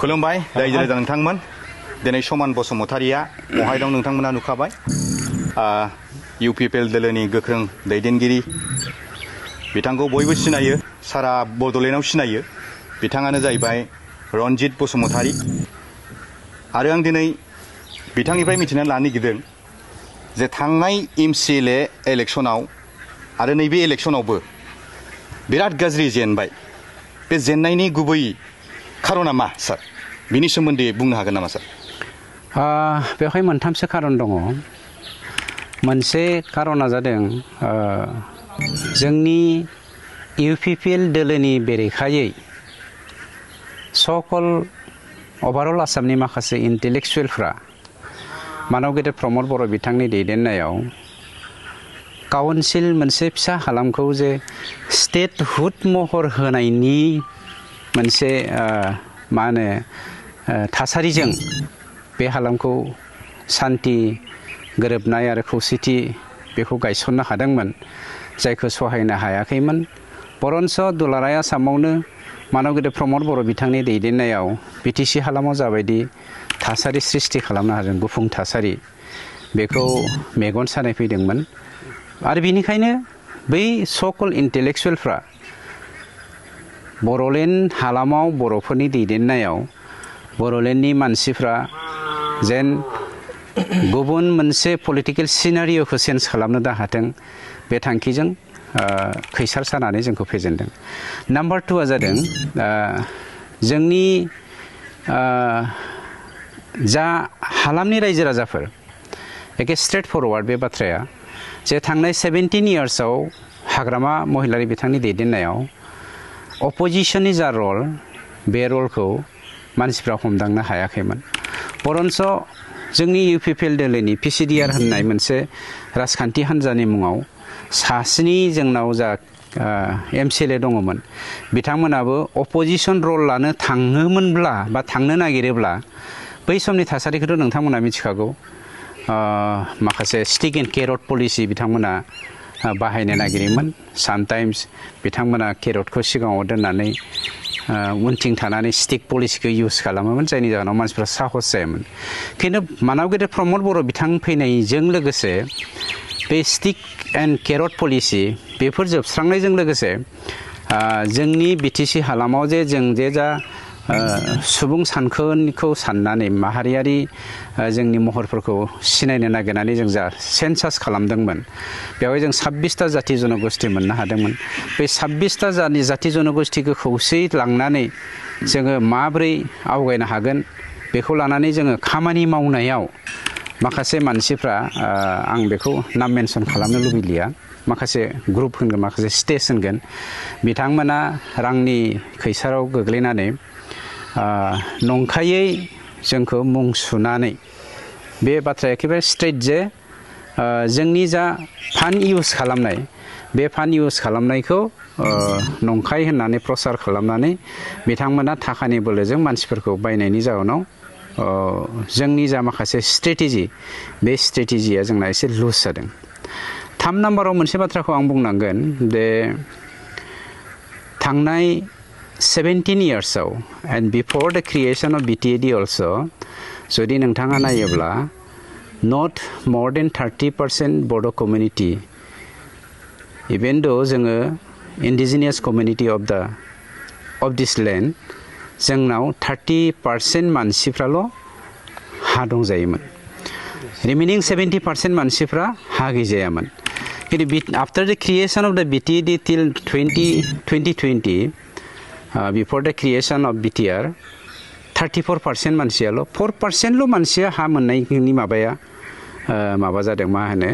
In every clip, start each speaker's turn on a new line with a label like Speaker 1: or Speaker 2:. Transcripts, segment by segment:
Speaker 1: खुलुमबाय रायजो राजा नोंथांमोन दिनै समान बसुमतारिया बहाय दं नोंथांमोना नुखाबाय UPPL दोलोनि गोख्रों दैदेनगिरि बिथांखौ बयबो सिनायो सारा बड'लेण्डआव सिनायो बिथाङानो जाहैबाय रनजित बसुमतारि आरो आं दिनै बिथांनिफ्राय मिथिनानै लानो नागिरदों जे थांनाय MCLA इलेक्शनाव आरो नैबे इलेक्शनावबो बिराद गाज्रि जेनबाय बे जेननायनि गुबै खारना मा सार बिनि सोमोन्दै बुंनो हागोन नामा सार
Speaker 2: बेवहाय मोनथामसो खारन दङ मोनसे खारना जादों जोंनि UPPL दोलोनि बेरेखायै सकल ओभारअल आसामनि माखासे इन्टेलेक्चुवेलफ्रा मानव गेदेर प्रमद बर' बिथांनि दैदेननायाव काउन्सिल मोनसे फिसा हालामखौ जे स्टेटहुड महर होनायनि मोनसे मा होनो थासारिजों बे हालामखौ सान्ति गोरोबनाय आरो खौसेथि बेखौ गायसननो हादोंमोन जायखौ सहायनो हायाखैमोन बरन्स दुलाराय आसामावनो मानव गेदेर प्रमद बर' बिथांनि दैदेननायाव BTC हालामाव जाबायदि थासारि सृष्टि खालामनो हादों गुफुं थासारि बेखौ मेगन सानाय फैदोंमोन आरो बेनिखायनो बै सकल इन्टेलेक्चुवेलफ्रा बर'लेण्ड हालामाव बर'फोरनि दैदेननायाव बर'लेण्डनि मानसिफ्रा जेन गुबुन मोनसे पलिटिकेल सिनारिय'खौ चेन्ज खालामनो दा हाथों बे थांखिजों खैसार सानानै जोंखौ फेजेनदों नाम्बार 2आ जादों जोंनि जा हालामनि रायजो राजाफोर एखे स्ट्रेट फरवार्ड बे बाथ्राया जे थांनाय 17 इयार्सआव हाग्रामा महिलारि बिथांनि दैदेननायाव अपोजिशननि जा रल बे रलखौ मानसिफ्रा हमदांनो हायाखैमोन बरन्स जोंनि UPPL दोलोनि PCDR होननाय मोनसे राजखान्थि हान्जानि मुङाव सास्नि जोंनाव जा MCLA दङमोन बिथांमोनाबो अपोजिशन रल लानो थाङोमोनब्ला बा थांनो नागिरोब्ला बै समनि थासारिखौथ' नोंथांमोना मिथिखागौ माखासे स्टिक एन्ड केरट पलिसि बिथांमोना बाहायनो नागिरोमोन सामटाइम्स बिथांमोना केरटखौ सिगाङाव दोननानै उनथिं थानानै स्टिक पलिसिखौ इउज खालामोमोन जायनि जाहोनाव मानसिफ्रा साहस जायामोन खिन्थु मानव गेदेर प्रमद बर' बिथां फैनायजों लोगोसे बे स्टिक एन्ड केरट पलिसि बेफोर जोबस्रांनायजों लोगोसे जोंनि BTC हालामाव जे जों जे जा सुबुं सानखोखौ साननानै माहारियारि जोंनि महरफोरखौ सिनायनो नागिरनानै जों जा सेन्सास खालामदोंमोन बेवहाय जों 26टा जाति जनगोष्ठी मोननो हादोंमोन बे 26टा जाति जनगोष्ठीखौ खौसेयै लांनानै जोङो माबोरै आवगायनो हागोन बेखौ लानानै जोङो खामानि मावनायाव माखासे मानसिफ्रा आं बेखौ नाम मेनसन खालामनो लुबैलिया माखासे ग्रुप होनगोन माखासे स्टेज होनगोन बिथांमोना रांनि खैसाराव गोग्लैनानै नंखायै जोंखौ मुं सुनानै बे बाथ्राया एखेबारे स्ट्रेट जे जोंनि जा फान्ड इउज खालामनाय बे फान्ड इउज खालामनायखौ नंखाय होननानै प्रसार खालामनानै बिथांमोना थाखानि बोलोजों मानसिफोरखौ बायनायनि जाहोनाव जोंनि जा माखासे स्ट्रेटेजि बे स्ट्रेटेजिया जोंना एसे लुज जादों 3 नाम्बाराव मोनसे बाथ्राखौ आं बुंनांगोन जे थांनाय 17 इयार्सआव एन्ड बिफोर द क्रिएशन अफ BTAD अल्सो जुदि नोंथाङा नायोब्ला नट मोर देन 30% बड' कमिउनिटि इभेन दो जोङो indigenous community of this land जोंनाव 30% मानसिफ्राल' हा दंजायोमोन रिमेनिं 70% मानसिफ्रा हा गैजायामोन खिन्थु आफ्टर द क्रिएशन अफ द BTAD टिल 2020 बिफोर द क्रिएशन अफ BTR 34% मानसियाल' 4%ल' मानसिया हा मोननायनि माबाया माबा जादों मा होनो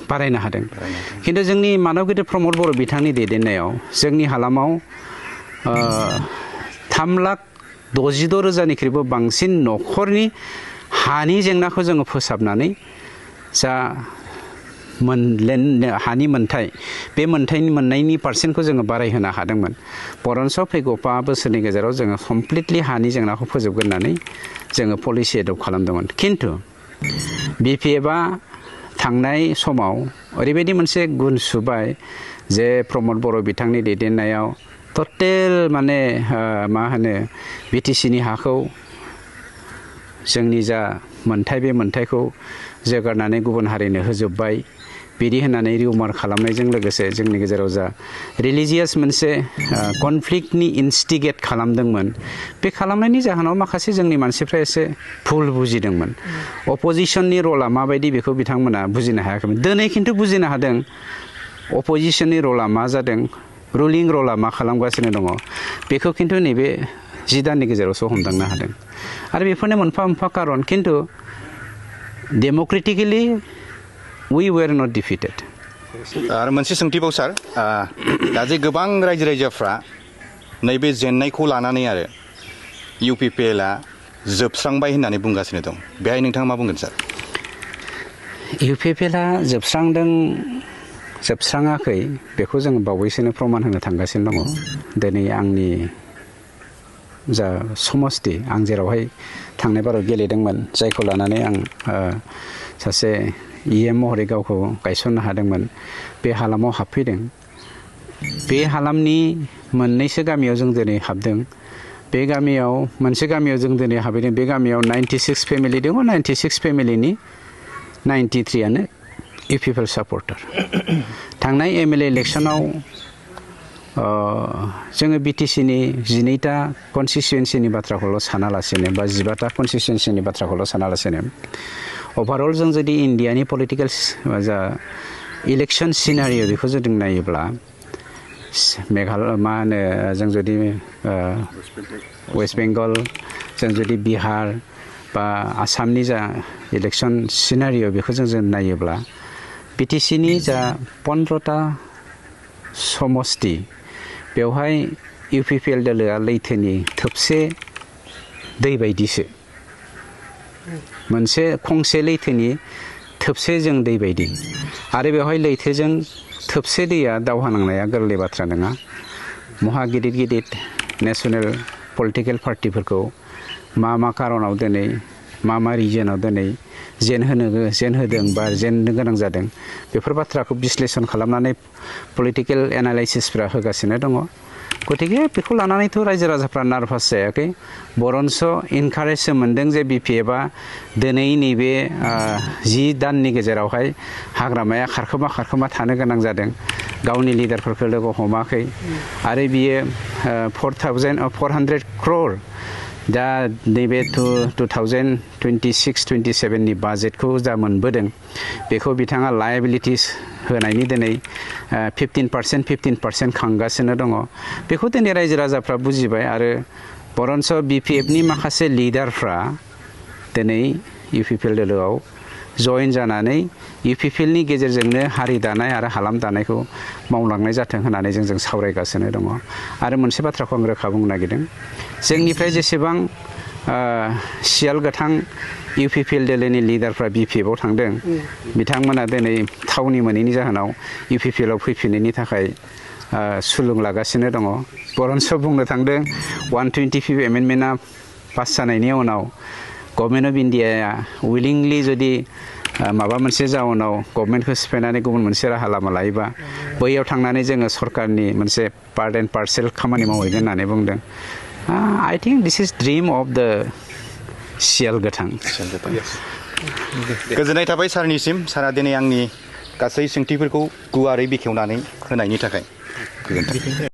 Speaker 2: बारायनो हादों खिन्थु जोंनि मानव गेदेर प्रमद बर' बिथांनि दैदेननायाव जोंनि हालामाव 3,66,000निख्रुइबो बांसिन न'खरनि हानि जेंनाखौ जोङो फोसाबनानै जा हानि मोन्थाय बे मोन्नायनि पार्सेन्टखौ जोङो बारायहोनो हादोंमोन बरन्स फैगौ 5 बोसोरनि गेजेराव जोङो कमप्लिटलि हानि जेंनाखौ फोजोबगोन होननानै जोङो पलिसि एडप्ट खालामदोंमोन खिन्थु BPFआ थांनाय समाव ओरैबायदि मोनसे गुन सुबाय जे प्रमद बर' बिथांनि दैदेननायाव टटेल माने मा होनो बिटिसिनि हाखौ जोंनि जा मोनथाय बे मोनथायखौ जोगारनानै गुबुन हारिनो होजोब्बाय बिदि होननानै रिउमार खालामनायजों लोगोसे जोंनि गेजेराव जा रिलिजियास मोनसे कनफ्लिक्टनि इनस्टिगेट खालामदोंमोन बे खालामनायनि जाहोनाव माखासे जोंनि मानसिफ्रा एसे भुल बुजिदोंमोन अपोजिशननि रला माबायदि बेखौ बिथांमोना बुजिनो हायाखैमोन दिनै खिन्थु बुजिनो हादों अपोजिशननि रला मा जादों रुलिं रला मा खालामगासिनो दङ बेखौ खिन्थु नैबे 10 दाननि गेजेरावसो हमदांनो हादों आरो बेफोरनो मोनफा मोनफा कारन खिन्थु डेम'क्रेटिकेलि we were not defeated.
Speaker 1: आरो मोनसे सोंथिबाव सार दा जे गोबां रायजो राजाफ्रा नैबे जेननायखौ लानानै आरो UPPLआ जोबस्रांबाय होननानै बुंगासिनो दं बेहाय नोंथाङा मा बुंगोन सार
Speaker 2: UPPLआ जोबस्रांदों जोबस्राङाखै बेखौ जों बावैसोनो प्रमान होनो थांगासिनो दङ दिनै आंनि जा समस्ति आं जेरावहाय थांनाय बाराव गेलेदोंमोन जायखौ लानानै आं सासे EM महरै गावखौ गायसननो हादोंमोन बे हालामाव हाबफैदों बे हालामनि मोननैसो गामियाव जों दिनै हाबदों बे गामियाव मोनसे गामियाव जों दिनै हाबैदों बे गामियाव 96 फेमिलि दङ 96 फेमिलिनि 93 आनो UPPL सापर्टार थांनाय MLA इलेक्सनाव जोङो BTCनि 12टा कनस्टिटुयेन्सिनि बाथ्राखौल' सानालासेनो बा 15टा कनस्टिटुयेन्सिनि बाथ्राखौल' सानालासेनो ओभारअल जों जुदि इन्डियानि पलिटिकेल जा इलेक्शन सिनारिय' बेखौ जुदि नायोब्ला मेघालय मा होनो जों जुदि वेस्ट बेंगल जों जुदि बिहार बा आसामनि जा इलेक्शन सिनारिय' बेखौ जों नायोब्ला BTCनि जा 15टा समस्ति बेवहाय UPPL दोलोआ लैथोनि थोबसे दै बायदिसो मोनसे खंसे लैथोनि थोबसे जों दै बायदि आरो बेवहाय लैथोजों थोबसे दैया दावहा नांनाया गोरलै बाथ्रा नङा महा गिदिर गिदिर नेशनेल पलिटिकेल पार्टिफोरखौ मा कारनाव दिनै मा रिजनाव दिनै जेन होदों बा जेननो गोनां जादों बेफोर बाथ्राखौ बिश्लेषण खालामनानै पलिटिकेल एनालाइसिसफ्रा होगासिनो दङ गतिके बेखौ लानानैथ' रायजो राजाफ्रा नार्भास जायाखै बरन्स इनकारेजसो मोनदों जे BPFआ दिनै नैबे 10 दाननि गेजेरावहाय हाग्रामाया खारखोमा थानो गोनां जादों गावनि लिडारफोरखौ लोगो हमाखै आरो बियो 400 crore दा नैबे 2026-27 नि बाजेटखौ जा मोनबोदों बेखौ बिथाङा लायबिलिटिस होनायनि दिनै 15% खांगासिनो दङ बेखौ दिनै रायजो राजाफ्रा बुजिबाय आरो बरन्स BPFनि माखासे लिडारफ्रा दिनै UPPL दोलोआव जइन जानानै UPPLनि गेजेरजोंनो हारि दानाय आरो हालाम दानायखौ मावलांनाय जाथों होननानै जों सावरायगासिनो दङ आरो मोनसे बाथ्राखौ आं रोखा बुंनो नागिरदों जोंनिफ्राय जेसेबां सियाल गोथां UPPL दोलोनि लिडारफ्रा BPFआव थांदों बिथांमोना दिनै थावनि मोनैनि जाहोनाव UPPLआव फैफिननायनि थाखाय सुलुं लागासिनो दङ बरन्स बुंनो थांदों 125 एमेन्डमेन्टआ पास जानायनि उनाव गभर्नमेन्ट अफ इन्डियाया उइलिंलि जुदि माबा मोनसे जाउनाव गभर्नमेन्टखौ सिफायनानै गुबुन मोनसे राहा लामा लायोबा बैयाव थांनानै जोङो सरकारनि मोनसे पार्ट एन्ड पार्सेल खामानि मावहैगोन होननानै बुंदों I think this is dream of the सियाल गोथां
Speaker 1: गोजोननाय थाबाय सारनिसिम सारा दिनै आंनि गासै सोंथिफोरखौ गुवारै बेखेवनानै होनायनि थाखाय गोजोनथों